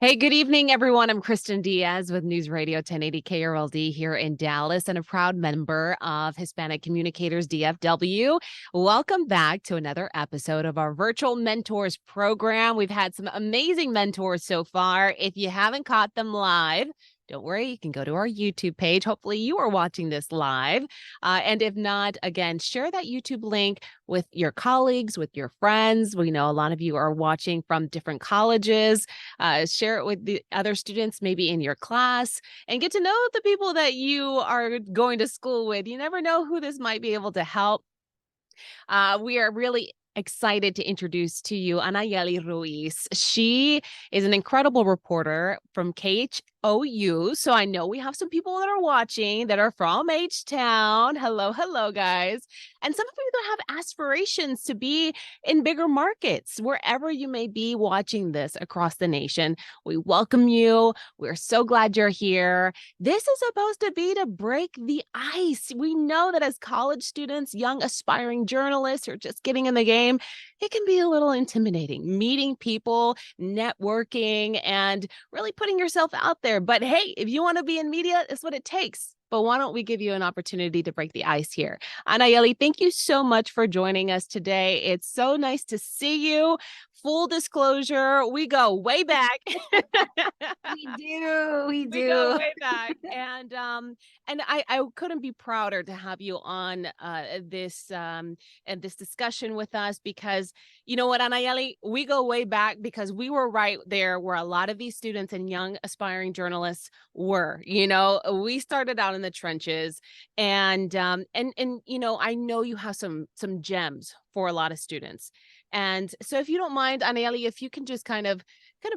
Hey, good evening, everyone. I'm Kristin Diaz with News Radio 1080 KRLD here in Dallas and a proud member of Hispanic Communicators DFW. Welcome back to another episode of our Virtual Mentors program. We've had some amazing mentors so far. If you haven't caught them live, don't worry, you can go to our YouTube page. Hopefully, you are watching this live. And if not, again, share that YouTube link with your colleagues, with your friends. We know a lot of you are watching from different colleges. Share it with the other students, maybe in your class, and get to know the people that you are going to school with. You never know who this might be able to help. We are really excited to introduce to you Anayeli Ruiz. She is an incredible reporter from KHOU. So I know we have some people that are watching that are from H-Town. Hello, guys. And some of you that have aspirations to be in bigger markets, wherever you may be watching this across the nation. We welcome you. We're so glad you're here. This is supposed to be to break the ice. We know that as college students, young aspiring journalists, or just getting in the game, it can be a little intimidating, meeting people, networking, and really putting yourself out there. But hey, if you want to be in media, it's what it takes. But why don't we give you an opportunity to break the ice here? Anayeli, thank you so much for joining us today. It's so nice to see you. Full disclosure, we go way back. We We go do. way back. And I couldn't be prouder to have you on this and this discussion with us because you know what, Anayeli, we go way back because we were right there where a lot of these students and young aspiring journalists were. We started out in the trenches, and I know you have some gems for a lot of students. And so if you don't mind, Anayeli, if you can just kind of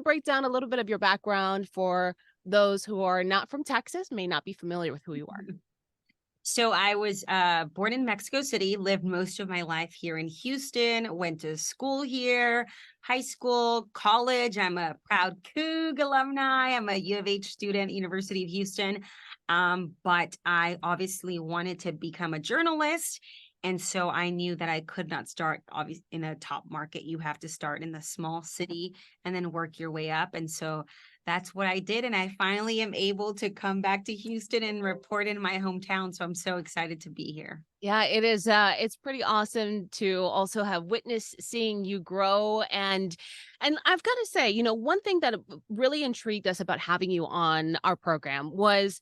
break down a little bit of your background for those who are not from Texas, may not be familiar with who you are. So I was born in Mexico City, lived most of my life here in Houston, went to school here, high school, college. I'm a proud Coug alumni. I'm a U of H student, University of Houston. But I obviously wanted to become a journalist. And so I knew that I could not start obviously in a top market. You have to start in the small city and then work your way up. And so that's what I did. And I finally am able to come back to Houston and report in my hometown. So I'm so excited to be here. Yeah, it is. It's pretty awesome to also have witnessed seeing you grow. And I've got to say, one thing that really intrigued us about having you on our program was,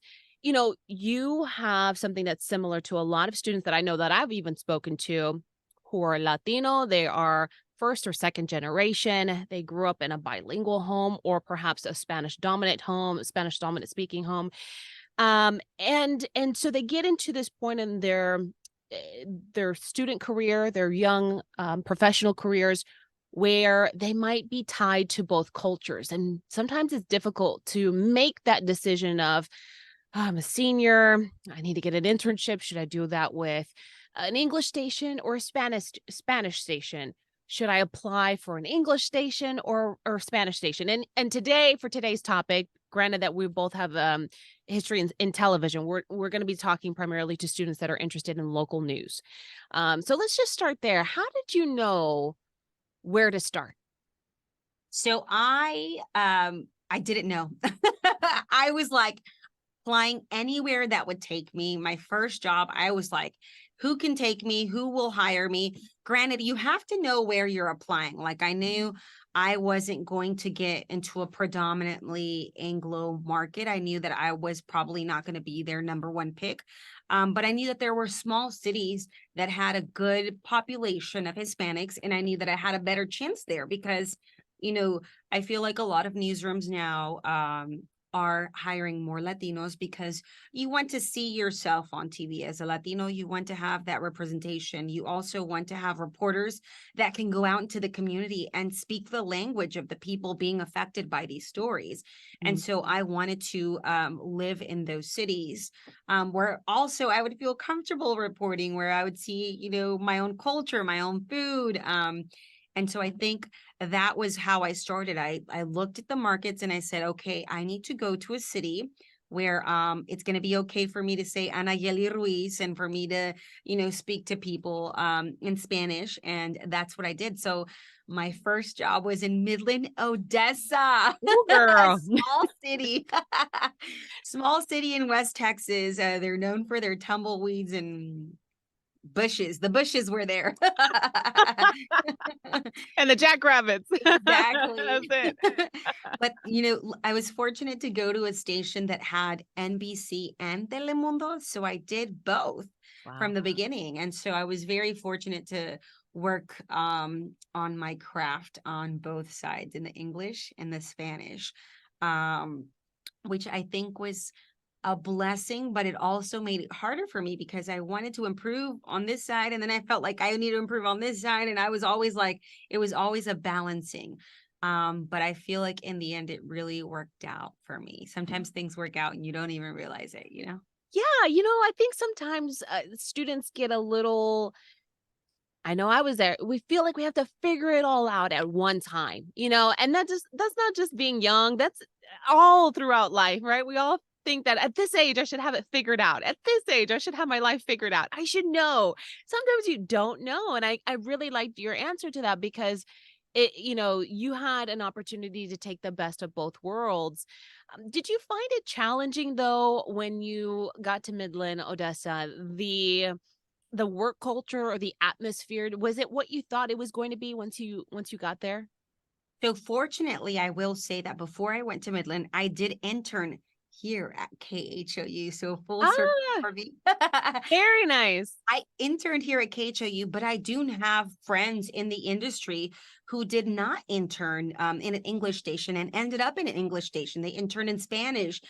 you have something that's similar to a lot of students that I know that I've even spoken to who are Latino. They are first or second generation. They grew up in a bilingual home or perhaps a Spanish dominant home, Spanish dominant speaking home. And so they get into this point in their student career, their young professional careers, where they might be tied to both cultures. And sometimes it's difficult to make that decision of, I'm a senior, I need to get an internship. Should I do that with an English station or a Spanish station? Should I apply for an English station or Spanish station? And today, for today's topic, granted that we both have history in television, we're going to be talking primarily to students that are interested in local news. So let's just start there. How did you know where to start? So I didn't know. I was like applying anywhere that would take me. My first job, I was like, who can take me? Who will hire me? Granted, you have to know where you're applying. Like I knew I wasn't going to get into a predominantly Anglo market. I knew that I was probably not going to be their number one pick. But I knew that there were small cities that had a good population of Hispanics. And I knew that I had a better chance there because, I feel like a lot of newsrooms now are hiring more Latinos because you want to see yourself on TV as a Latino. You want to have that representation. You also want to have reporters that can go out into the community and speak the language of the people being affected by these stories. And so I wanted to live in those cities where also I would feel comfortable reporting, where I would see, my own culture, my own food. And so I think that was how I started. I looked at the markets and I said, okay, I need to go to a city where it's going to be okay for me to say Anayeli Ruiz and for me to, speak to people in Spanish. And that's what I did. So my first job was in Midland, Odessa. Ooh, girl. Small city. Small city in West Texas. They're known for their tumbleweeds and bushes. The bushes were there. And the jackrabbits. Exactly. That's it. But, I was fortunate to go to a station that had NBC and Telemundo. So I did both from Wow. the beginning. And so I was very fortunate to work on my craft on both sides, in the English and the Spanish, um, which I think was a blessing, but it also made it harder for me because I wanted to improve on this side. And then I felt like I need to improve on this side. And I was always like, it was always a balancing. But I feel like in the end, it really worked out for me. Sometimes things work out and you don't even realize it, Yeah, I think sometimes students get a little, I know I was there. We feel like we have to figure it all out at one time, and that's not just being young. That's all throughout life, right? We all think that at this age I should have it figured out. At this age I should have my life figured out. I should know. Sometimes you don't know, and I really liked your answer to that because you had an opportunity to take the best of both worlds. Did you find it challenging though when you got to Midland, Odessa, the work culture or the atmosphere? Was it what you thought it was going to be once you got there? So fortunately, I will say that before I went to Midland, I did intern here at KHOU. So full circle Ah, for me. very nice. I interned here at KHOU, but I do have friends in the industry who did not intern in an English station and ended up in an English station. They interned in Spanish.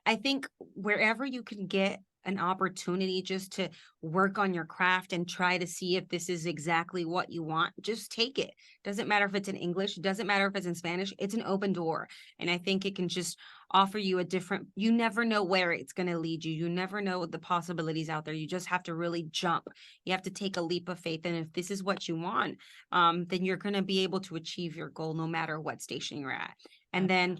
I think wherever you can get an opportunity just to work on your craft and try to see if this is exactly what you want, just take it. Doesn't matter if it's in English, doesn't matter if it's in Spanish, it's an open door. And I think it can just offer you a different, you never know where it's going to lead you. You never know the possibilities out there. You just have to really jump. You have to take a leap of faith. And if this is what you want, then you're going to be able to achieve your goal no matter what station you're at. And then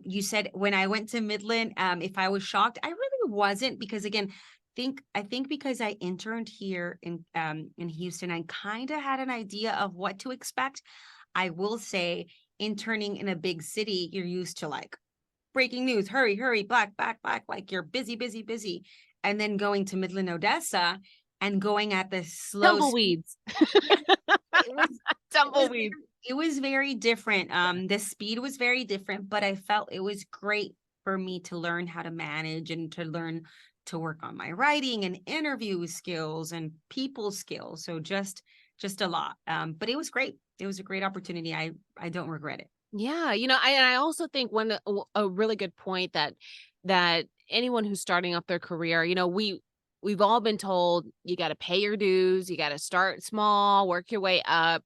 you said when I went to Midland, if I was shocked, I really wasn't, because again, I think because I interned here in Houston, I kind of had an idea of what to expect. I will say, interning in a big city, you're used to like breaking news, hurry, hurry, black, black, black, like you're busy, busy, busy. And then going to Midland, Odessa and going at the slow speed. Tumbleweeds. It was, Tumbleweeds. it was very different. The speed was very different, but I felt it was great for me to learn how to manage and to learn to work on my writing and interview skills and people skills. So just a lot. But it was great. It was a great opportunity. I don't regret it. Yeah, I also think a really good point that anyone who's starting off their career, we've all been told you got to pay your dues, you got to start small, work your way up.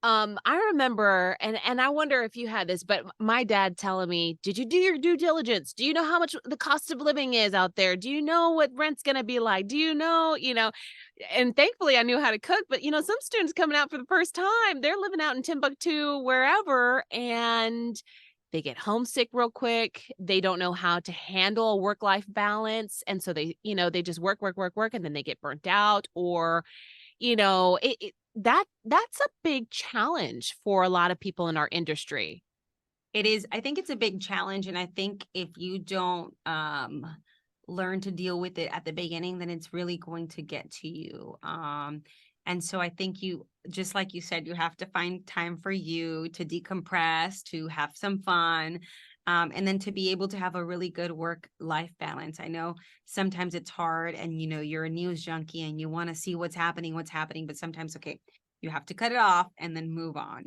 I remember, and I wonder if you had this, but my dad telling me, "Did you do your due diligence? Do you know how much the cost of living is out there? Do you know what rent's gonna be like? Do you know?" And thankfully I knew how to cook, but some students coming out for the first time, they're living out in Timbuktu, wherever, and they get homesick real quick. They don't know how to handle a work-life balance, and so they just work, work, work, work, and then they get burnt out, or that's a big challenge for a lot of people in our industry. It is. I think it's a big challenge. And I think if you don't learn to deal with it at the beginning, then it's really going to get to you. And so I think just like you said, you have to find time for you to decompress, to have some fun, and then to be able to have a really good work-life balance. I know sometimes it's hard and, you're a news junkie and you want to see what's happening, but sometimes, okay, you have to cut it off and then move on,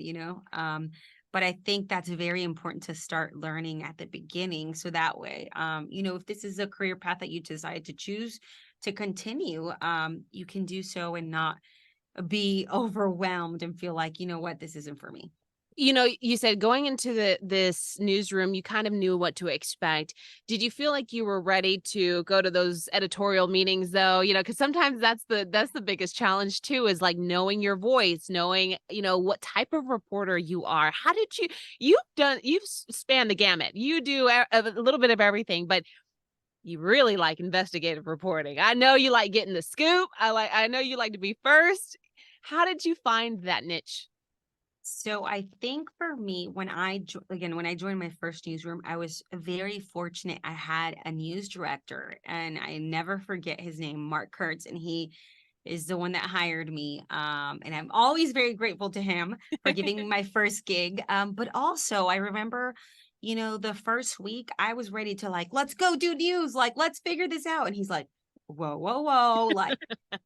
but I think that's very important to start learning at the beginning. So that way, if this is a career path that you decide to choose to continue, you can do so and not be overwhelmed and feel like, you know what, this isn't for me. You said going into this newsroom, you kind of knew what to expect. Did you feel like you were ready to go to those editorial meetings though? Because sometimes that's the biggest challenge too, is like knowing your voice, knowing, what type of reporter you are. How did you've spanned the gamut. You do a little bit of everything, but you really like investigative reporting. I know you like getting the scoop. I know you like to be first. How did you find that niche? So I think for me, when I joined my first newsroom, I was very fortunate. I had a news director, and I never forget his name, Mark Kurtz, and he is the one that hired me. And I'm always very grateful to him for giving me my first gig. But also, I remember, the first week I was ready to like, let's go do news, like let's figure this out. And he's like, whoa, whoa, whoa, like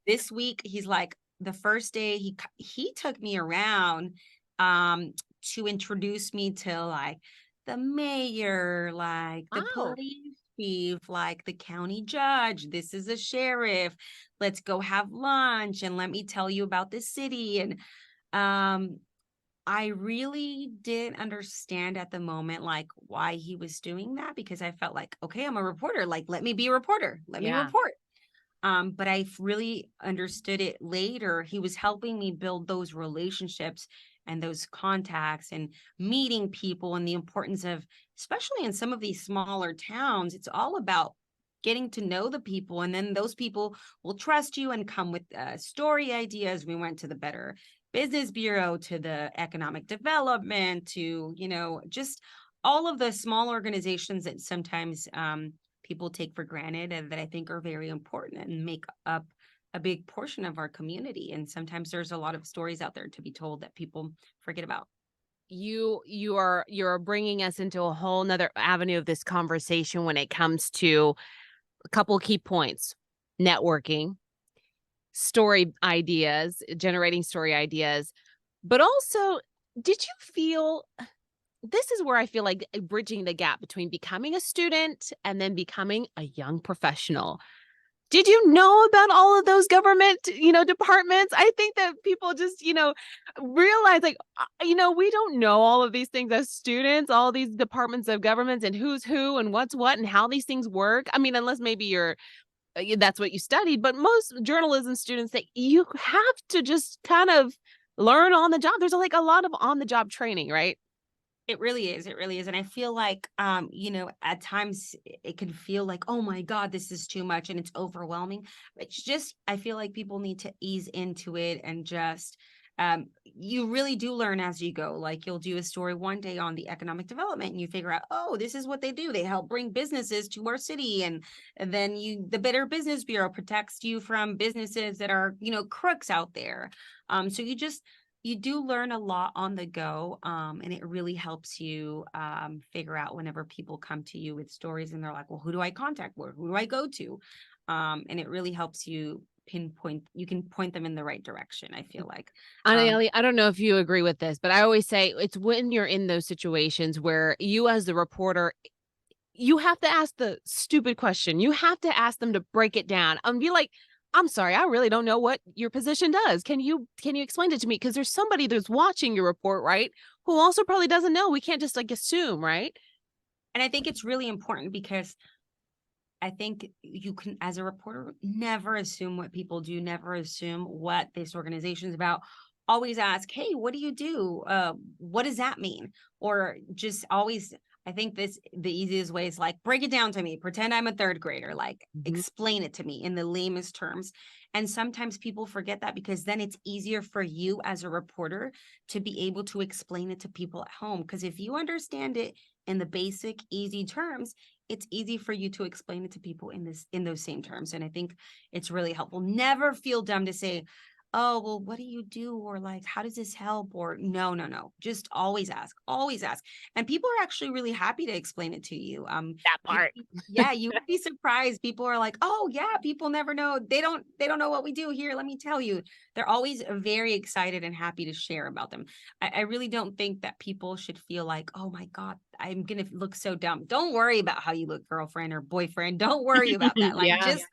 this week, he's like, the first day he took me around to introduce me to like the mayor, like the Oh, police chief, like the county judge. This is a sheriff. Let's go have lunch and let me tell you about the city. And um I really didn't understand at the moment like why he was doing that, because I felt like, okay, I'm a reporter. Like, let me be a reporter. Let me yeah. report. But I really understood it later. He was helping me build those relationships and those contacts and meeting people, and the importance of, especially in some of these smaller towns, it's all about getting to know the people. And then those people will trust you and come with story ideas. We went to the Better Business Bureau, to the economic development, to, just all of the small organizations that sometimes people take for granted and that I think are very important and make up a big portion of our community. And sometimes there's a lot of stories out there to be told that people forget about. You're bringing us into a whole nother avenue of this conversation when it comes to a couple of key points: networking, story ideas, generating story ideas, but also, did you feel this is where I feel like bridging the gap between becoming a student and then becoming a young professional. Did you know about all of those government, departments? I think that people just, realize like, we don't know all of these things as students, all these departments of governments and who's who and what's what and how these things work. I mean, unless maybe that's what you studied, but most journalism students say you have to just kind of learn on the job. There's like a lot of on the job training, right? It really is. It really is. And I feel like, at times it can feel like, oh my God, this is too much and it's overwhelming. It's just, I feel like people need to ease into it and just, you really do learn as you go. Like, you'll do a story one day on the economic development and you figure out, oh, this is what they do. They help bring businesses to our city. And then the Better Business Bureau protects you from businesses that are, crooks out there. So you do learn a lot on the go, and it really helps you figure out whenever people come to you with stories and they're like, well, who do I contact? Who do I go to? And it really helps you you can point them in the right direction, I feel like. um, Anayeli, I don't know if you agree with this, but I always say it's when you're in those situations where you, as the reporter, you have to ask the stupid question. You have to ask them to break it down and be like, "I'm sorry, I really don't know what your position does. Can you explain it to me? Because there's somebody that's watching your report, right? Who also probably doesn't know. We can't just like assume, right?" and I think it's really important because I think you can, as a reporter, never assume what people do, never assume what this organization is about. Always ask, hey, what do you do? What does that mean? Or just always, I think the easiest way is like, break it down to me, pretend I'm a third grader, like Mhm. explain it to me in the lamest terms. And sometimes people forget that, because then it's easier for you as a reporter to be able to explain it to people at home. Because if you understand it in the basic, easy terms, it's easy for you to explain it to people in those same terms. And I think it's really helpful. Never feel dumb to say, oh, well, what do you do? Or like, how does this help? Or no, no, no. Just always ask, always ask. And people are actually really happy to explain it to you. That part. Yeah, you would be surprised. People are like, oh yeah, people never know. They don't know what we do here. Let me tell you. They're always very excited and happy to share about them. I really don't think that people should feel like, oh my God, I'm gonna look so dumb. Don't worry about how you look, girlfriend or boyfriend. Don't worry about that. Like, Yeah. just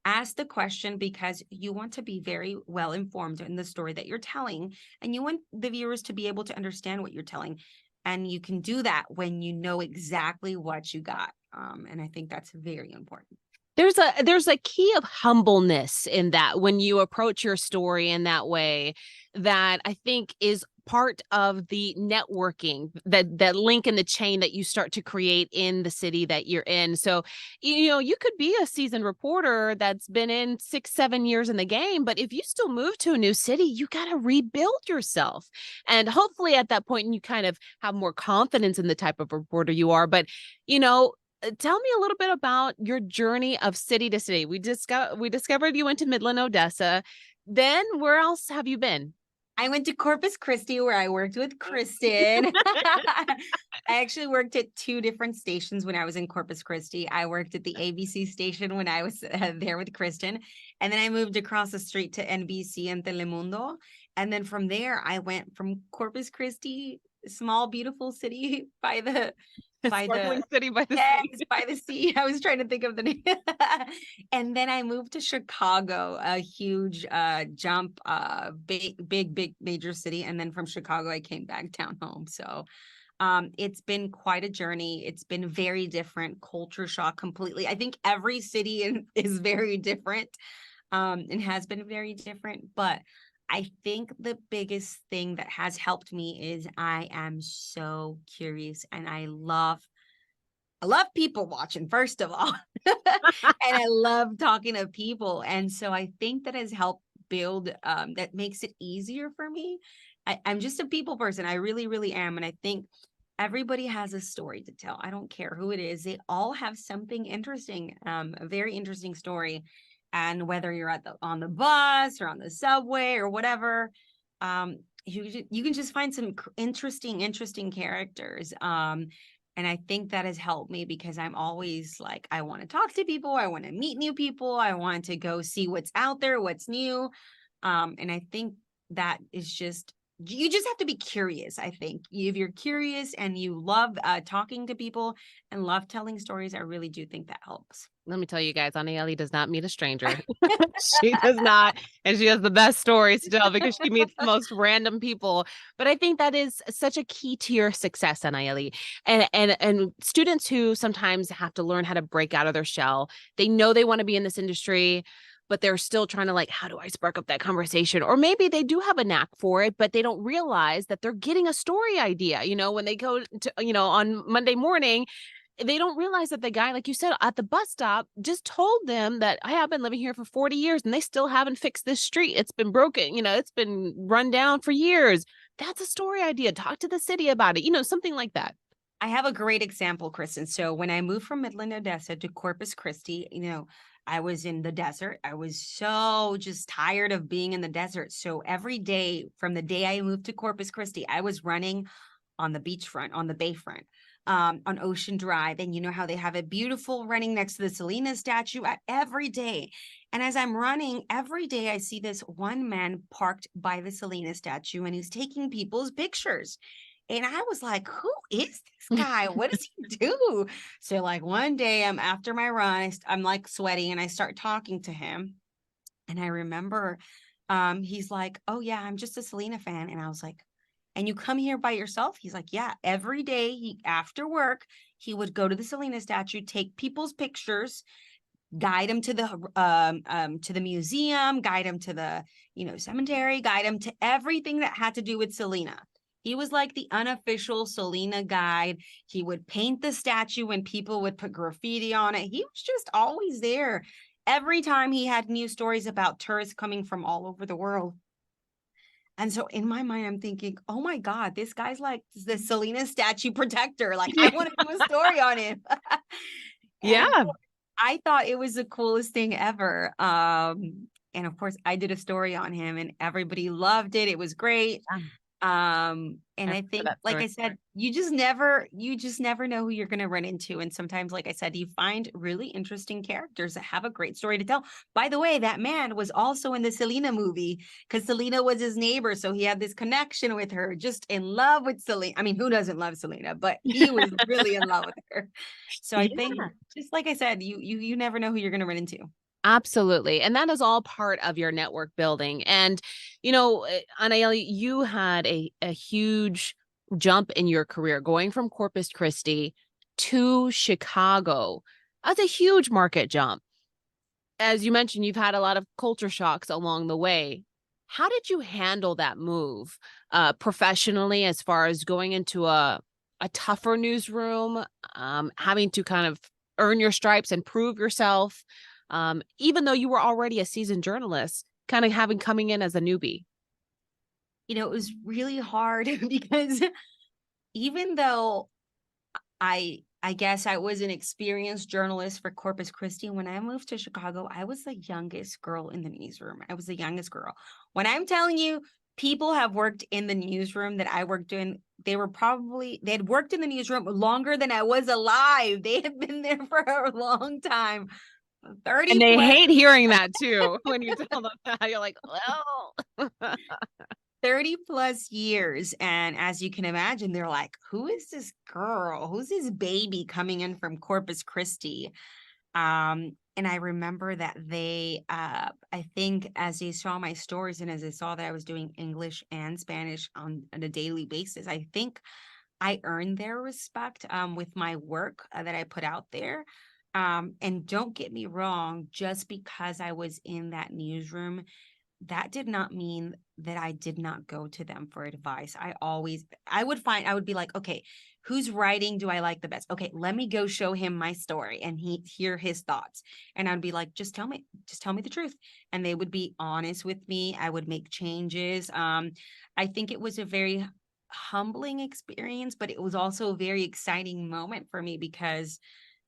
ask the question, because you want to be very well informed in the story that you're telling, and you want the viewers to be able to understand what you're telling. And you can do that when you know exactly what you got. And I think that's very important. there's a key of humbleness in that when you approach your story in that way, that I think is part of the networking, that link in the chain that you start to create in the city that you're in. So, you could be a seasoned reporter that's been in 6, 7 years in the game, but if you still move to a new city, you got to rebuild yourself. And hopefully at that point, you kind of have more confidence in the type of reporter you are. But, you know, tell me a little bit about your journey of city to city. We discovered you went to Midland, Odessa. Then where else have you been? I went to Corpus Christi where I worked with Kristin. I actually worked at 2 different stations when I was in Corpus Christi. I worked at the ABC station when I was there with Kristin. And then I moved across the street to NBC and Telemundo. And then from there, I went from Corpus Christi, small, beautiful city by the Sparkling city by the yes, sea. by the sea. I was trying to think of the name. And then I moved to Chicago, a huge jump, big major city. And then from Chicago, I came back down home. So it's been quite a journey. It's been very different, culture shock completely. I think every city is very different, and has been very different. But I think the biggest thing that has helped me is I am so curious and I love people watching, first of all. And I love talking to people. And so I think that has helped build, that makes it easier for me. I'm just a people person. I really, really am. And I think everybody has a story to tell. I don't care who it is. They all have something interesting, a very interesting story. And whether you're on the bus or on the subway or whatever, you can just find some interesting characters. And I think that has helped me because I'm always like, I want to talk to people. I want to meet new people. I want to go see what's out there, what's new. And I think that is just, you just have to be curious. I think if you're curious and you love talking to people and love telling stories, I really do think that helps. Let me tell you guys, Anayeli does not meet a stranger. She does not. And she has the best stories to tell because she meets the most random people. But I think that is such a key to your success, Anayeli. And students who sometimes have to learn how to break out of their shell, they know they want to be in this industry, but they're still trying to like, how do I spark up that conversation? Or maybe they do have a knack for it, but they don't realize that they're getting a story idea. When they go to, on Monday morning, they don't realize that the guy, like you said, at the bus stop just told them that I have been living here for 40 years and they still haven't fixed this street. It's been broken. It's been run down for years. That's a story idea. Talk to the city about it, something like that. I have a great example, Kristin. So when I moved from Midland, Odessa to Corpus Christi, I was in the desert. I was so just tired of being in the desert. So every day from the day I moved to Corpus Christi, I was running on the beachfront, on the bayfront, on Ocean Drive. And you know how they have a beautiful running next to the Selena statue every day. And as I'm running every day, I see this one man parked by the Selena statue and he's taking people's pictures. And I was like, who is this guy? What does he do? So like one day I'm after my run, I'm like sweaty and I start talking to him. And I remember he's like, oh yeah, I'm just a Selena fan. And I was like, and you come here by yourself? He's like, yeah, every day after work, he would go to the Selena statue, take people's pictures, guide them to the museum, guide them to the, cemetery, guide them to everything that had to do with Selena. He was like the unofficial Selena guide. He would paint the statue when people would put graffiti on it. He was just always there. Every time he had new stories about tourists coming from all over the world. And so in my mind, I'm thinking, oh my God, this guy's like the Selena statue protector. Like I want to do a story on him. Yeah. I thought it was the coolest thing ever. And of course I did a story on him and everybody loved it. It was great. And I think, like I said, you just never know who you're going to run into. And sometimes, like I said, you find really interesting characters that have a great story to tell. By the way, that man was also in the Selena movie because Selena was his neighbor. So he had this connection with her, just in love with Selena. I mean, who doesn't love Selena, but he was really in love with her. So I think, just like I said, you never know who you're going to run into. Absolutely. And that is all part of your network building. And, Anayeli, you had a huge jump in your career going from Corpus Christi to Chicago. That's a huge market jump. as you mentioned, you've had a lot of culture shocks along the way. How did you handle that move professionally, as far as going into a tougher newsroom, having to kind of earn your stripes and prove yourself, even though you were already a seasoned journalist, kind of having coming in as a newbie? It was really hard because even though I guess I was an experienced journalist for Corpus Christi, when I moved to Chicago, I was the youngest girl in the newsroom. I was the youngest girl. When I'm telling you, people have worked in the newsroom that I worked in, they had worked in the newsroom longer than I was alive. They had been there for a long time. 30 And they plus hate hearing that too. When you tell them that, you're like, well, 30 plus years. And as you can imagine, they're like, who is this girl? Who's this baby coming in from Corpus Christi? And I remember that I think as they saw my stories and as they saw that I was doing English and Spanish on a daily basis, I think I earned their respect with my work that I put out there. And don't get me wrong, just because I was in that newsroom, that did not mean that I did not go to them for advice. I would be like, okay, whose writing do I like the best? Okay, let me go show him my story and hear his thoughts. And I'd be like, just tell me the truth. And they would be honest with me. I would make changes. I think it was a very humbling experience, but it was also a very exciting moment for me because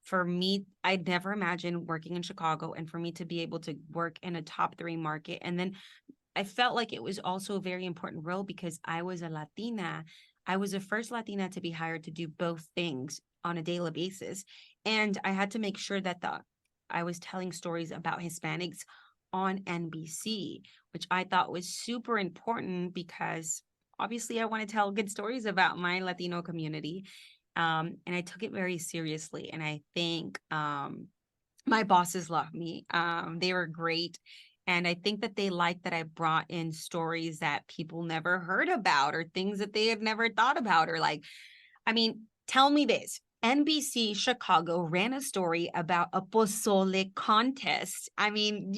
for me, I'd never imagined working in Chicago, and for me to be able to work in a top 3 market. And then I felt like it was also a very important role because I was a Latina. I was the first Latina to be hired to do both things on a daily basis. And I had to make sure that I was telling stories about Hispanics on NBC, which I thought was super important because obviously I want to tell good stories about my Latino community. And I took it very seriously. And I think my bosses love me. They were great. And I think that they liked that I brought in stories that people never heard about or things that they had never thought about. Or like, I mean, tell me this. NBC Chicago ran a story about a pozole contest. I mean,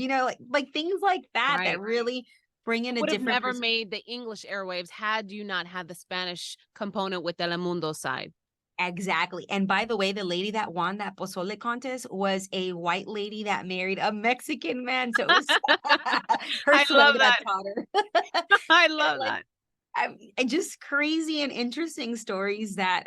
like things like that right. that really bring in a Would have different never perspective. made the English airwaves had you not had the Spanish component with Telemundo side. Exactly. And by the way, the lady that won that pozole contest was a white lady that married a Mexican man. So it was her I love suegra that. taught her. I And love like, that. and just crazy and interesting stories that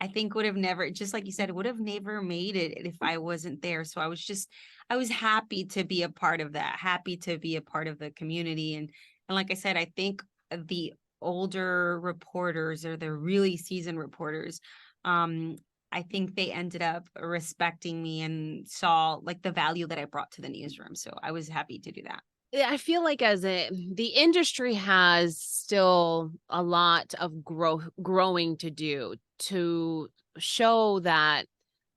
I think would have never, just like you said, would have never made it if I wasn't there. So I was happy to be a part of that, happy to be a part of the community. And like I said, I think the older reporters or the really seasoned reporters, um, I think they ended up respecting me and saw like the value that I brought to the newsroom. So I was happy to do that. Yeah, I feel like the industry has still a lot of growing to do to show that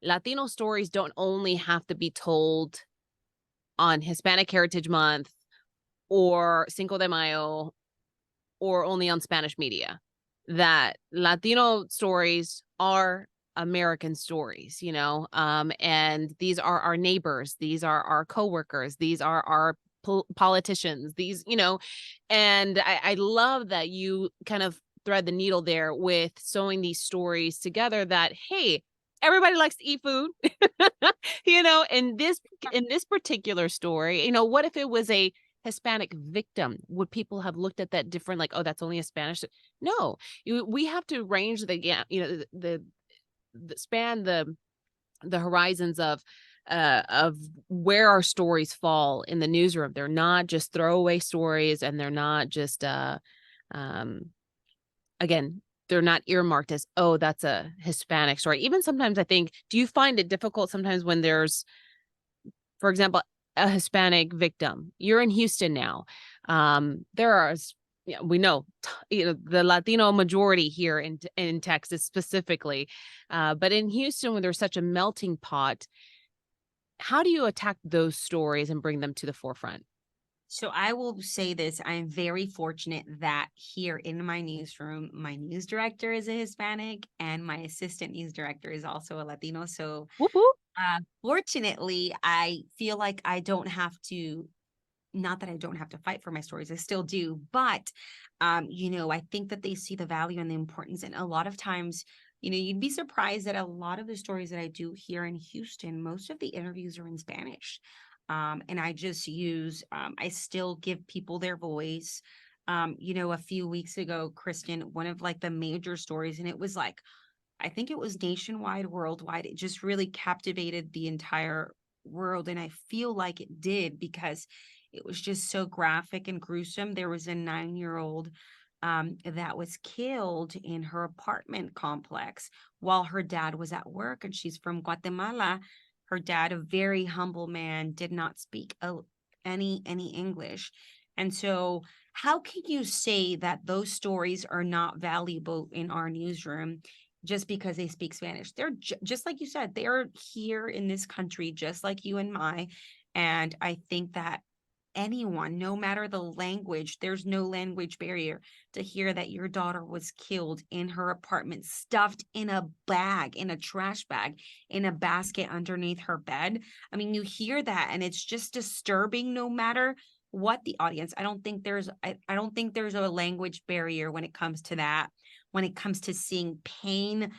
Latino stories don't only have to be told on Hispanic Heritage Month or Cinco de Mayo or only on Spanish media. That Latino stories are American stories, and these are our neighbors, these are our coworkers, these are our politicians, and I love that you kind of thread the needle there with sewing these stories together that, hey, everybody likes to eat food, in this particular story, what if it was a Hispanic victim? Would people have looked at that different? Like, oh, that's only a Spanish. No, we have to range the span the horizons of where our stories fall in the newsroom. They're not just throwaway stories, and they're not just um again, they're not earmarked as, oh, that's a Hispanic story. Even sometimes I think, do you find it difficult sometimes when there's, for example, a Hispanic victim? You're in Houston now. There are, we know, the Latino majority here in Texas specifically, but in Houston, when there's such a melting pot, how do you attack those stories and bring them to the forefront? So I will say this, I'm very fortunate that here in my newsroom, my news director is a Hispanic and my assistant news director is also a Latino. So Whoop whoop. Fortunately, I feel like I don't have to, not that I don't have to fight for my stories, I still do, but I think that they see the value and the importance. And a lot of times, you'd be surprised that a lot of the stories that I do here in Houston, most of the interviews are in Spanish. And I just use, I still give people their voice. A few weeks ago, Kristin, one of like the major stories, and it was like, I think it was nationwide, worldwide. It just really captivated the entire world. And I feel like it did because it was just so graphic and gruesome. There was a 9-year-old that was killed in her apartment complex while her dad was at work. And she's from Guatemala. Her dad, a very humble man, did not speak any English. And so, how can you say that those stories are not valuable in our newsroom just because they speak Spanish? They're just like you said, they're here in this country, just like you and my. And I think that anyone, no matter the language, there's no language barrier to hear that your daughter was killed in her apartment, stuffed in a bag, in a trash bag, in a basket underneath her bed. I mean, you hear that and it's just disturbing no matter what the audience. I don't think there's a language barrier when it comes to that. When it comes to seeing pain,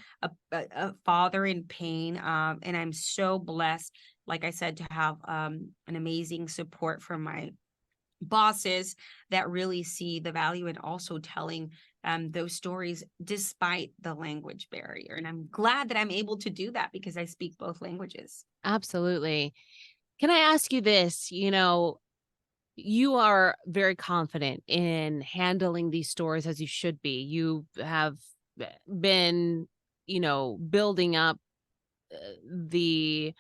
a father in pain. And I'm so blessed, like I said, to have an amazing support from my bosses that really see the value in also telling those stories despite the language barrier. And I'm glad that I'm able to do that because I speak both languages. Absolutely. Can I ask you this? You are very confident in handling these stories as you should be. You have been, building up the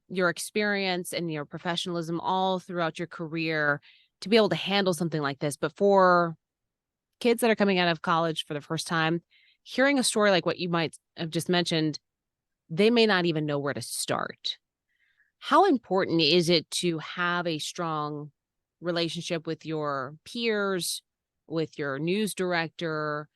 your experience and your professionalism all throughout your career to be able to handle something like this. But for kids that are coming out of college for the first time, hearing a story like what you might have just mentioned, they may not even know where to start. How important is it to have a strong relationship with your peers, with your news director,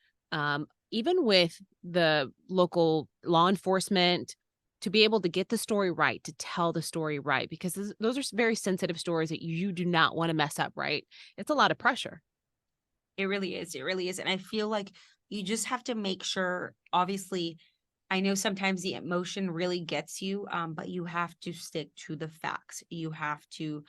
even with the local law enforcement to be able to get the story right, to tell the story right? Because those are very sensitive stories that you do not want to mess up, right? It's a lot of pressure. It really is. It really is. And I feel like you just have to make sure, obviously, I know sometimes the emotion really gets you, but you have to stick to the facts. You have to,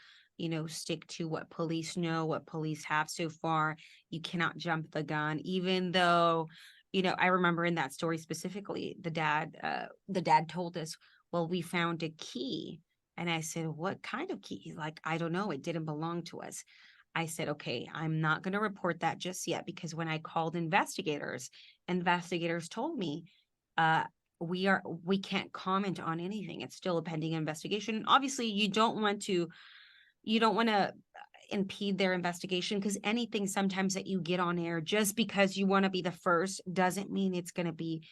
stick to what police know, what police have so far. You cannot jump the gun, even though, I remember in that story specifically, the dad told us, well, we found a key. And I said, what kind of key? He's like, I don't know. It didn't belong to us. I said, okay, I'm not going to report that just yet because when I called investigators told me, uh, we can't comment on anything. It's still a pending investigation. Obviously, you don't want to impede their investigation because anything sometimes that you get on air just because you want to be the first doesn't mean it's going to be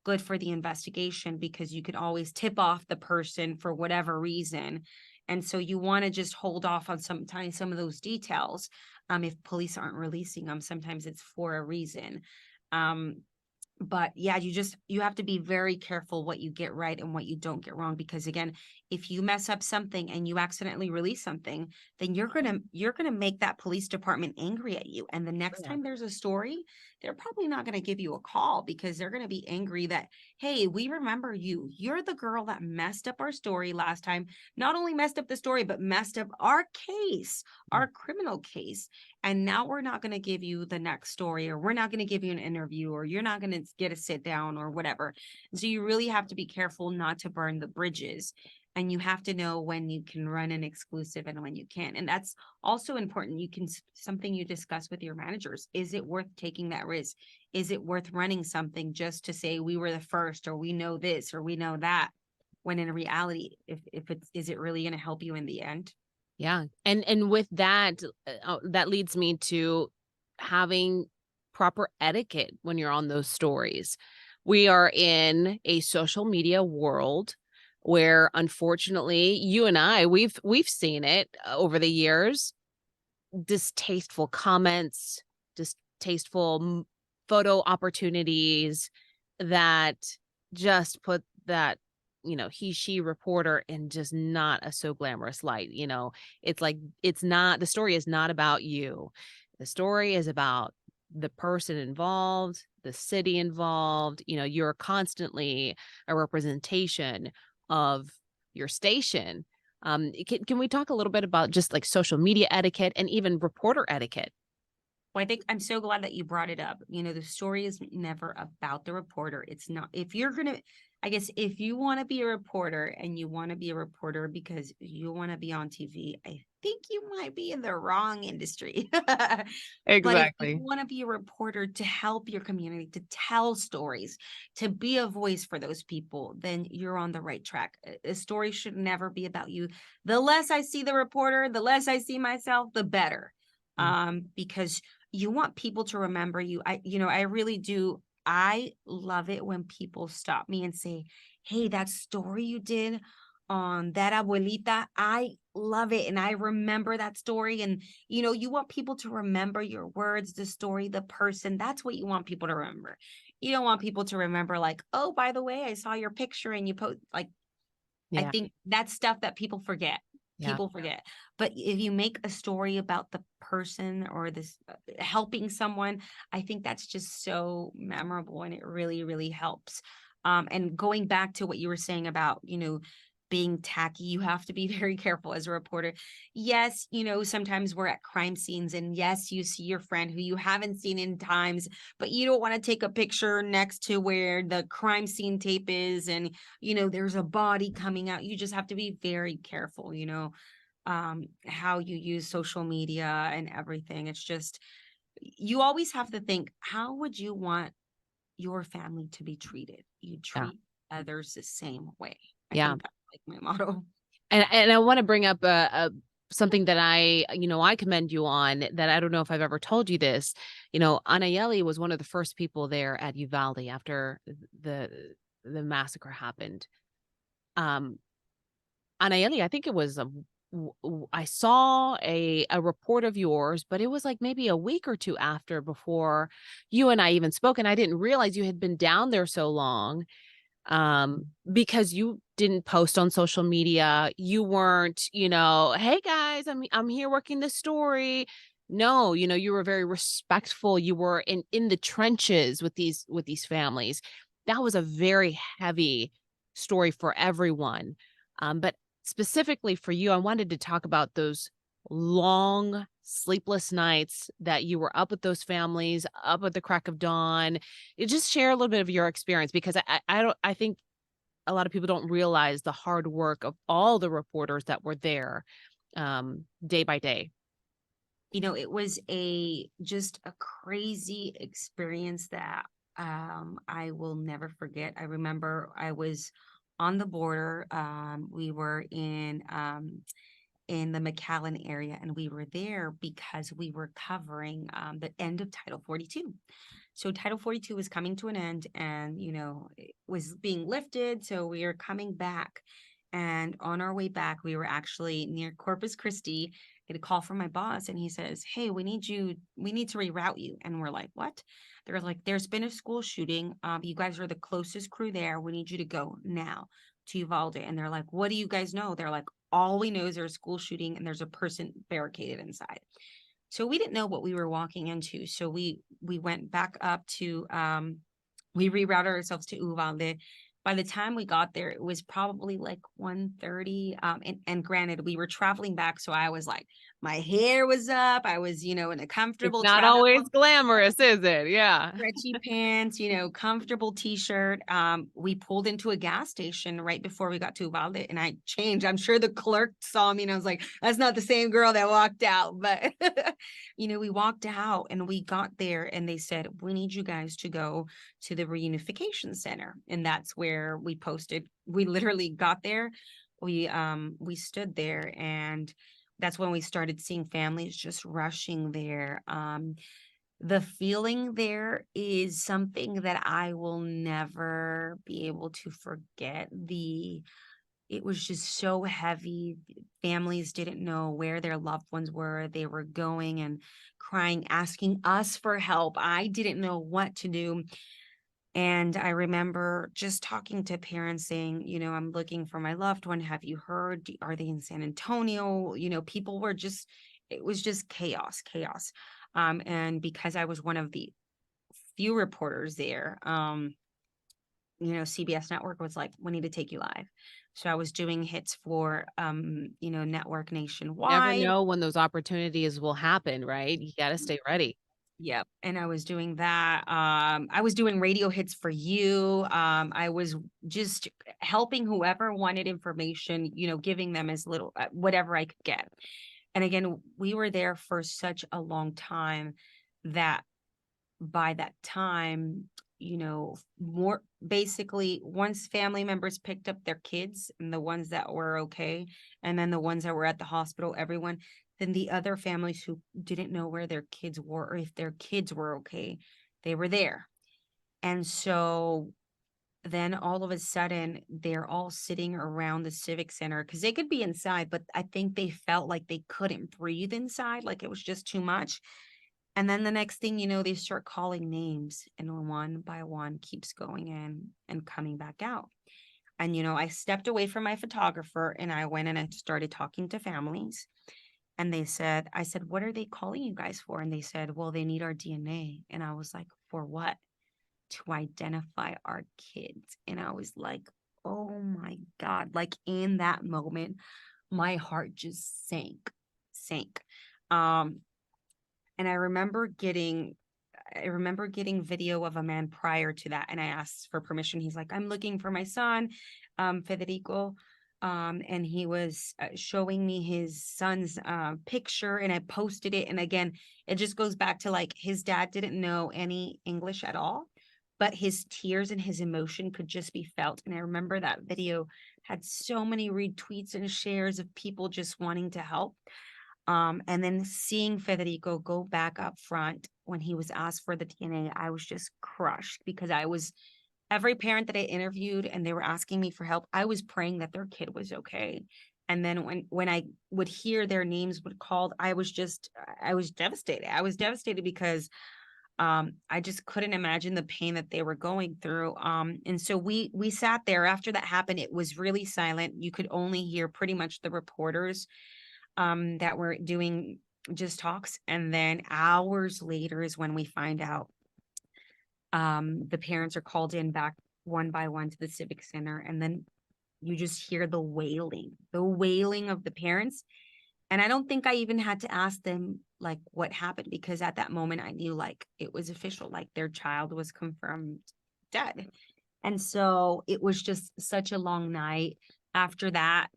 good for the investigation because you could always tip off the person for whatever reason. And so you want to just hold off on sometimes some of those details. If police aren't releasing them, sometimes it's for a reason. Um, but yeah, you have to be very careful what you get right and what you don't get wrong, because again, if you mess up something and you accidentally release something, then you're gonna make that police department angry at you, and the next Yeah. time there's a story, they're probably not going to give you a call because they're going to be angry that, hey, we remember you're the girl that messed up our story last time, not only messed up the story but messed up our case, our criminal case, and now we're not going to give you the next story, or we're not going to give you an interview, or you're not going to get a sit down or whatever. And so you really have to be careful not to burn the bridges. And you have to know when you can run an exclusive and when you can't. And that's also important. You can, something you discuss with your managers. Is it worth taking that risk? Is it worth running something just to say we were the first, or we know this, or we know that? When in reality, if it's, is it really going to help you in the end? Yeah. And with that, that leads me to having proper etiquette when you're on those stories. We are in a social media world where unfortunately you and I we've seen it over the years, distasteful comments, distasteful photo opportunities that just put that she reporter in just not a so glamorous light. It's like, the story is not about you. The story is about the person involved, the city involved. You're constantly a representation of your station. Can we talk a little bit about just like social media etiquette and even reporter etiquette? Well, I think I'm so glad that you brought it up. The story is never about the reporter. It's not. If you're going to, I guess, if you want to be a reporter and you want to be a reporter because you want to be on TV, I think you might be in the wrong industry. But if you Exactly. want to be a reporter to help your community, to tell stories, to be a voice for those people, then you're on the right track. A story should never be about you. The less I see the reporter, the less I see myself, the better. Mm. Because you want people to remember you. I really do. I love it when people stop me and say, "Hey, that story you did on that abuelita, I love it. And I remember that story." And, you want people to remember your words, the story, the person. That's what you want people to remember. You don't want people to remember, like, "Oh, by the way, I saw your picture and you post." Like, I Yeah. think that's stuff that people forget. Yeah. People forget. But if you make a story about the person or this helping someone, I think that's just so memorable and it really, really helps. And going back to what you were saying about, being tacky, you have to be very careful as a reporter. Yes, sometimes we're at crime scenes and yes, you see your friend who you haven't seen in times, but you don't want to take a picture next to where the crime scene tape is and there's a body coming out. You just have to be very careful, how you use social media and everything. It's just, you always have to think, how would you want your family to be treated? You Yeah. treat others the same way. I Yeah. think that's like my motto. And I want to bring up something that I commend you on, that I don't know if I've ever told you this. Anayeli was one of the first people there at Uvalde after the the massacre happened. Um, Anayeli, I think it was I saw a report of yours, but it was like maybe a week or two after, before you and I even spoke, and I didn't realize you had been down there so long, because you didn't post on social media. You weren't, "Hey guys, I'm here working this story." No, you were very respectful. You were in the trenches with these families. That was a very heavy story for everyone. But specifically for you, I wanted to talk about those long sleepless nights that you were up with those families, up at the crack of dawn. Just share a little bit of your experience, because I think a lot of people don't realize the hard work of all the reporters that were there, day by day. It was just a crazy experience that I will never forget. I remember I was on the border. We were in the McAllen area, and we were there because we were covering the end of Title 42. So Title 42 was coming to an end, and it was being lifted. So we are coming back, and on our way back, we were actually near Corpus Christi. Get a call from my boss, and he says, "Hey, we need to reroute you." And we're like, "What?" They're like, "There's been a school shooting. You guys are the closest crew there. We need you to go now to Uvalde." And they're like, "What do you guys know?" They're like, "All we know is there's a school shooting and there's a person barricaded inside." So we didn't know what we were walking into. So we went back up to we rerouted ourselves to Uvalde. By the time we got there, it was probably like 1:30. And granted, we were traveling back. So I was like, my hair was up. I was, in a It's comfortable not travel always glamorous, is it? Yeah. stretchy pants, comfortable t-shirt. We pulled into a gas station right before we got to Uvalde and I changed. I'm sure the clerk saw me and I was like, "That's not the same girl that walked out." But, we walked out and we got there and they said, "We need you guys to go to the reunification center." And that's where we posted. We literally got there. We stood there and that's when we started seeing families just rushing there. The feeling there is something that I will never be able to forget. It was just so heavy. Families didn't know where their loved ones were. They were going and crying, asking us for help. I didn't know what to do. And I remember just talking to parents saying, I'm looking for my loved one. Have you heard? Are they in San Antonio? People were just, it was just chaos, chaos. And because I was one of the few reporters there, CBS Network was like, we need to take you live. So I was doing hits for, network Never nationwide. know when those opportunities will happen, right? You gotta stay ready. Yep. And I was doing that. I was doing radio hits for you. I was just helping whoever wanted information, giving them as little, whatever I could get. And again, we were there for such a long time that by that time, more basically once family members picked up their kids and the ones that were okay, and then the ones that were at the hospital, everyone, then the other families who didn't know where their kids were or if their kids were okay, they were there. And so then all of a sudden they're all sitting around the civic center because they could be inside, but I think they felt like they couldn't breathe inside, like it was just too much. And then the next thing you know, they start calling names, and one by one keeps going in and coming back out. And, I stepped away from my photographer and I went and I started talking to families. And I said, what are they calling you guys for? And they said, well, they need our DNA. And I was like, for what? To identify our kids. And I was like, oh my God. Like in that moment, my heart just sank. Um, and I remember getting video of a man prior to that. And I asked for permission. He's like, I'm looking for my son, Federico. And he was showing me his son's picture and I posted it. And again, it just goes back to like his dad didn't know any English at all, but his tears and his emotion could just be felt. And I remember that video had so many retweets and shares of people just wanting to help. And then seeing Federico go back up front when he was asked for the DNA, I was just crushed because every parent that I interviewed and they were asking me for help, I was praying that their kid was okay. And then when I would hear their names would called, I was devastated. I was devastated because I just couldn't imagine the pain that they were going through. And so we sat there after that happened. It was really silent. You could only hear pretty much the reporters that were doing just talks. And then hours later is when we find out the parents are called in back one by one to the civic center. And then you just hear the wailing of the parents. And I don't think I even had to ask them like what happened, because at that moment I knew like it was official, like their child was confirmed dead. And so it was just such a long night. After that,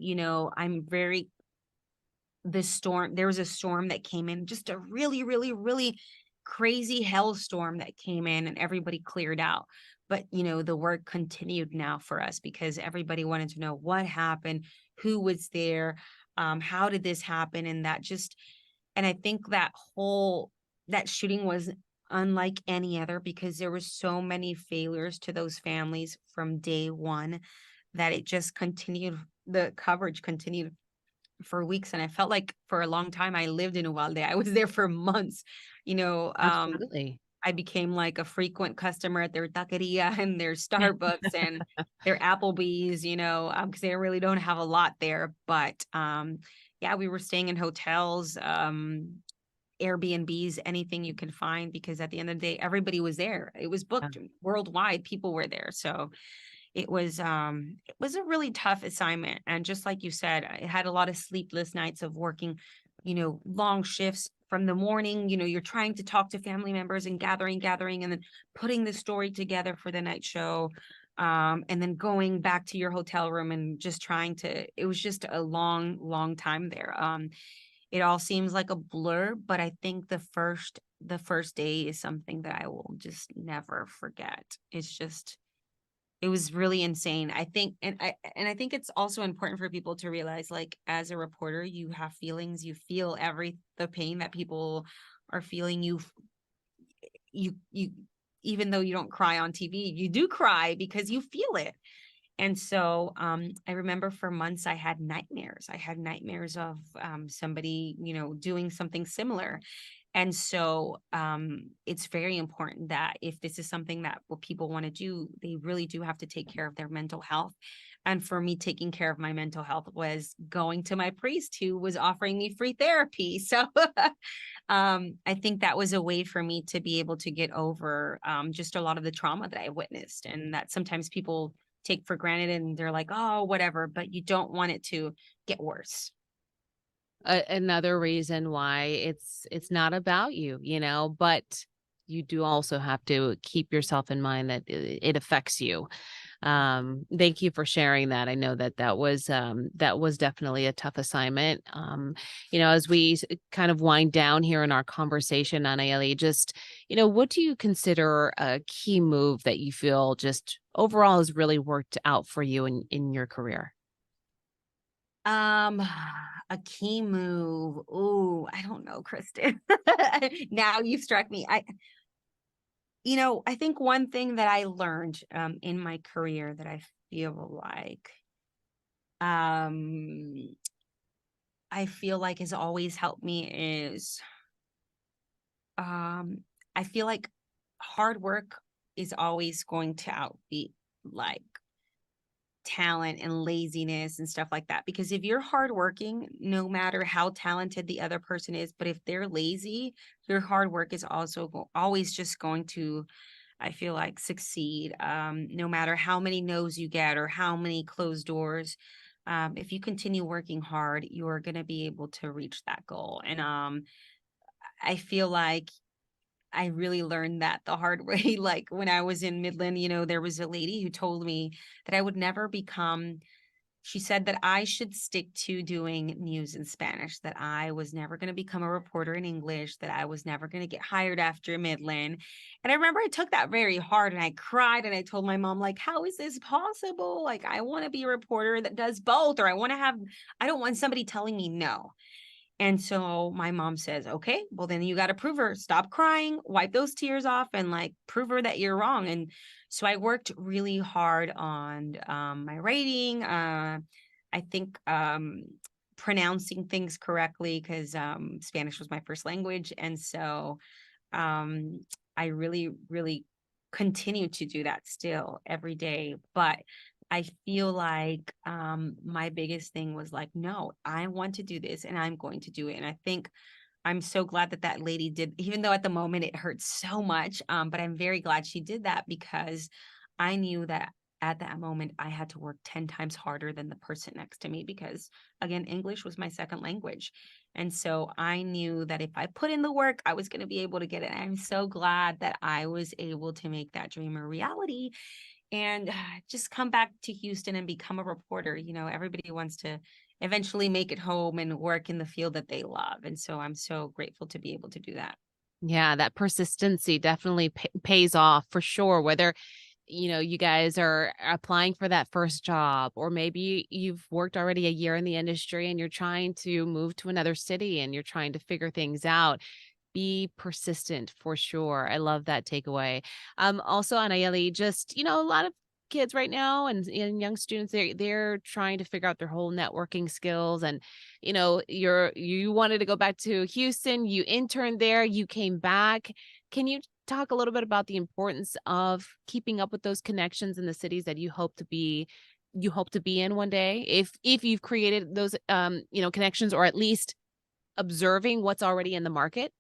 there was a storm that came in, just a really, really, really crazy hailstorm that came in and everybody cleared out. But, the work continued now for us because everybody wanted to know what happened, who was there, how did this happen? And I think that shooting was unlike any other because there were so many failures to those families from day one that it just continued, the coverage continued for weeks. And I felt like for a long time I lived in Uvalde. I was there for months. You know, um, Absolutely. I became like a frequent customer at their taqueria and their Starbucks and their Applebee's, because they really don't have a lot there. But yeah, we were staying in hotels, Airbnbs, anything you can find, because at the end of the day, everybody was there. It was Yeah. booked worldwide. People were there. So it was a really tough assignment. And just like you said, I had a lot of sleepless nights of working, long shifts from the morning. You're trying to talk to family members and gathering, and then putting the story together for the night show. And then going back to your hotel room and just it was just a long, long time there. It all seems like a blur, but I think the first day is something that I will just never forget. It was really insane. I think, and I think it's also important for people to realize, like, as a reporter, you have feelings, you feel the pain that people are feeling. You, even though you don't cry on TV, you do cry because you feel it. And so, I remember for months I had nightmares. I had nightmares of, somebody, doing something similar. And so it's very important that if this is something that what people want to do, they really do have to take care of their mental health. And for me, taking care of my mental health was going to my priest who was offering me free therapy. So I think that was a way for me to be able to get over just a lot of the trauma that I witnessed, and that sometimes people take for granted and they're like, oh, whatever, but you don't want it to get worse. Another reason why it's not about you, but you do also have to keep yourself in mind that it affects you. Thank you for sharing that. I know that that was definitely a tough assignment. As we kind of wind down here in our conversation, Anayeli, just, what do you consider a key move that you feel just overall has really worked out for you in your career? Um, a key move. Oh, I don't know, Kristen. Now you've struck me. I think one thing that I learned in my career that I feel like um I feel like has always helped me is um I feel like hard work is always going to outbeat like talent and laziness and stuff like that. Because if you're hardworking, no matter how talented the other person is, but if they're lazy, your hard work is also always just going to, I feel like, succeed. No matter how many no's you get or how many closed doors. If you continue working hard, you're going to be able to reach that goal. And I feel like I really learned that the hard way. Like when I was in Midland, there was a lady who told me that I would never become, she said that I should stick to doing news in Spanish, that I was never going to become a reporter in English, that I was never going to get hired after Midland. And I remember I took that very hard and I cried and I told my mom, like, how is this possible? Like, I want to be a reporter that does both, or I don't want somebody telling me no. And so my mom says, okay, well, then you got to prove her. Stop crying, wipe those tears off, and like prove her that you're wrong. And so I worked really hard on my writing. I think pronouncing things correctly because Spanish was my first language. And so I really, really continue to do that still every day. But I feel like my biggest thing was like, no, I want to do this and I'm going to do it. And I think I'm so glad that that lady did, even though at the moment it hurts so much. But I'm very glad she did that because I knew that at that moment I had to work 10 times harder than the person next to me because, again, English was my second language. And so I knew that if I put in the work, I was going to be able to get it. And I'm so glad that I was able to make that dream a reality and just come back to Houston and become a reporter. Everybody wants to eventually make it home and work in the field that they love. And so I'm so grateful to be able to do that. Yeah, that persistency definitely pays off for sure. Whether, you guys are applying for that first job, or maybe you've worked already a year in the industry and you're trying to move to another city and you're trying to figure things out. Be persistent for sure. I love that takeaway. Also, Anayeli, just, a lot of kids right now and young students, they're trying to figure out their whole networking skills. And, you wanted to go back to Houston, you interned there, you came back. Can you talk a little bit about the importance of keeping up with those connections in the cities that you hope to be in one day? If you've created those connections, or at least observing what's already in the market?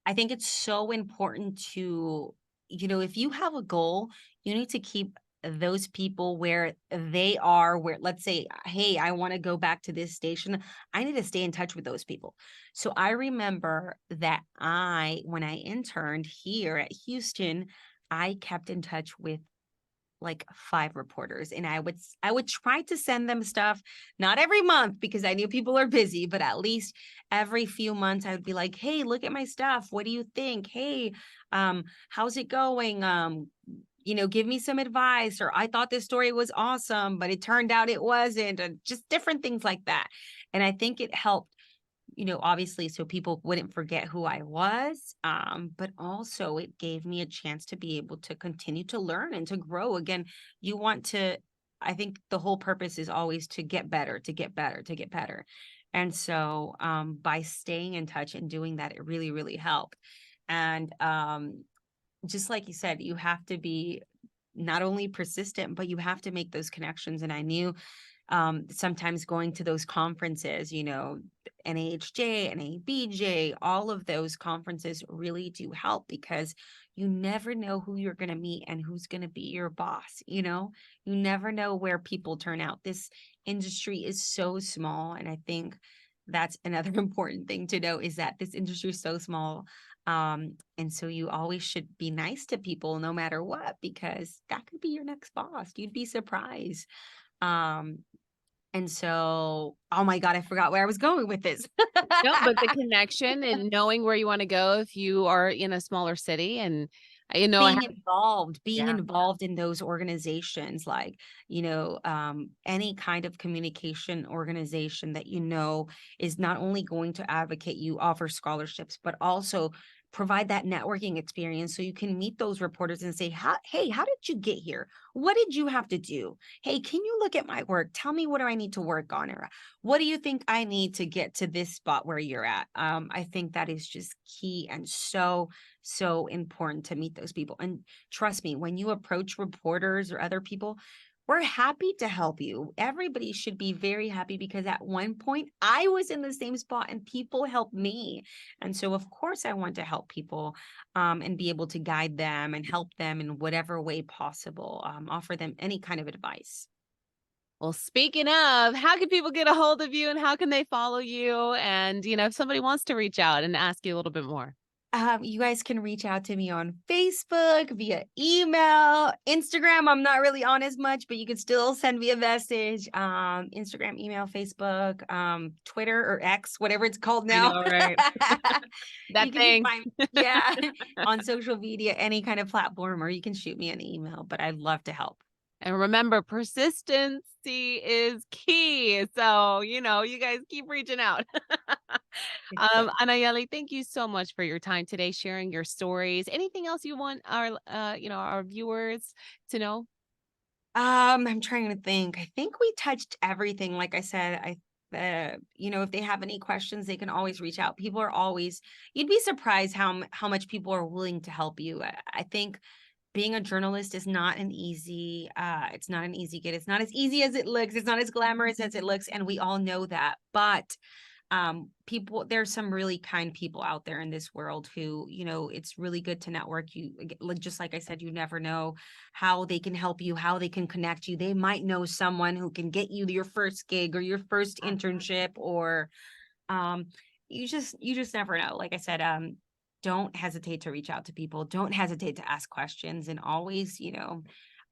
I think it's so important to, if you have a goal, you need to keep those people where they are, where, let's say, hey, I want to go back to this station. I need to stay in touch with those people. So I remember that when I interned here at Houston, I kept in touch with like 5 reporters, and I would try to send them stuff, not every month because I knew people are busy, but at least every few months I would be like, hey, look at my stuff, what do you think? Hey, how's it going? Give me some advice, or I thought this story was awesome but it turned out it wasn't, and just different things like that. And I think it helped, obviously, so people wouldn't forget who I was. But also it gave me a chance to be able to continue to learn and to grow. Again, I think the whole purpose is always to get better, to get better, to get better. And so by staying in touch and doing that, it really, really helped. And just like you said, you have to be not only persistent, but you have to make those connections. And I knew sometimes going to those conferences, NAHJ, NABJ, all of those conferences really do help because you never know who you're going to meet and who's going to be your boss. You never know where people turn out. This industry is so small. And I think that's another important thing to know is that this industry is so small. And so you always should be nice to people no matter what, because that could be your next boss. You'd be surprised. Um, and so, oh my God, I forgot where I was going with this. No, but the connection and knowing where you wanna go if you are in a smaller city and, Being involved, being yeah. involved in those organizations, like, any kind of communication organization that is not only going to advocate you, offer scholarships, but also provide that networking experience so you can meet those reporters and say, hey, how did you get here? What did you have to do? Hey, can you look at my work? Tell me, what do I need to work on? Or what do you think I need to get to this spot where you're at? I think that is just key and so important to meet those people. And trust me, when you approach reporters or other people, we're happy to help you. Everybody should be very happy because at one point I was in the same spot and people helped me. And so, of course, I want to help people and be able to guide them and help them in whatever way possible, offer them any kind of advice. Well, speaking of, how can people get a hold of you and how can they follow you? And, if somebody wants to reach out and ask you a little bit more. You guys can reach out to me on Facebook, via email, Instagram. I'm not really on as much, but you can still send me a message. Instagram, email, Facebook, Twitter or X, whatever it's called I now. know, right? You That can thing. find, yeah, on social media, any kind of platform, or you can shoot me an email, but I'd love to help. And remember, persistency is key. So, you guys keep reaching out. Anayeli, thank you so much for your time today, sharing your stories. Anything else you want our viewers to know? I'm trying to think. I think we touched everything. Like I said, if they have any questions, they can always reach out. People are always, you'd be surprised how much people are willing to help you. I think being a journalist is not it's not an easy get. It's not as easy as it looks. It's not as glamorous as it looks. And we all know that. But there's some really kind people out there in this world who, it's really good to network. Just like I said, you never know how they can help you, how they can connect you. They might know someone who can get you your first gig or your first internship, or um you just never know. Like I said, don't hesitate to reach out to people, don't hesitate to ask questions, and always,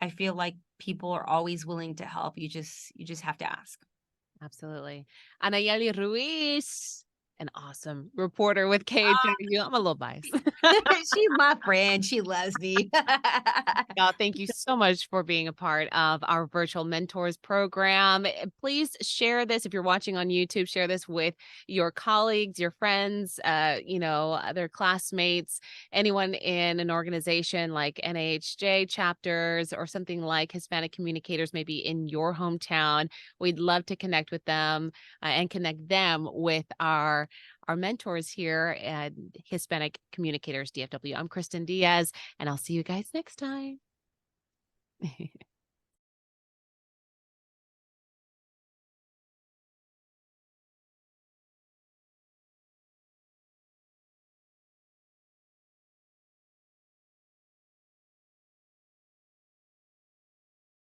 I feel like people are always willing to help. You just have to ask. Absolutely. Anayeli Ruiz, an awesome reporter with KHOU. I'm a little biased. She's my friend. She loves me. Y'all, thank you so much for being a part of our virtual mentors program. Please share this if you're watching on YouTube. Share this with your colleagues, your friends, other classmates, anyone in an organization like NAHJ chapters or something like Hispanic communicators, maybe in your hometown. We'd love to connect with them and connect them with our mentors here at Hispanic Communicators DFW. I'm Kristin Diaz, and I'll see you guys next time.